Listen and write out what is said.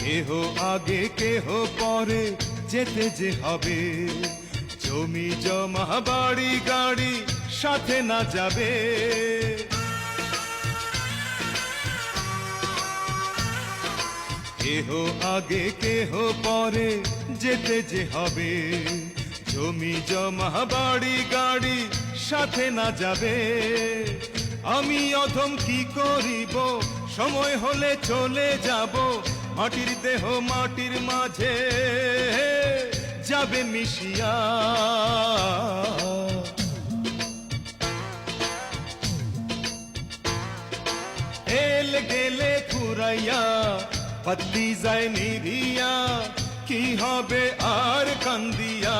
কেহ আগে কেহ পরে যেতে যে হবে, জমি জমা বাড়ি গাড়ি সাথে না যাবে। কেহ আগে কেহ পরে যেতে যে হবে, জমি জমা বাড়ি গাড়ি সাথে না যাবে। আমি অধম কি করিব, সময় হলে চলে যাব, মাটির দেহ মাটির মাঝে যাবে মিশিয়া। এল গেলে ফুরাইয়া বাতি যায় নিভিয়া, কি হবে আর কান্দিয়া।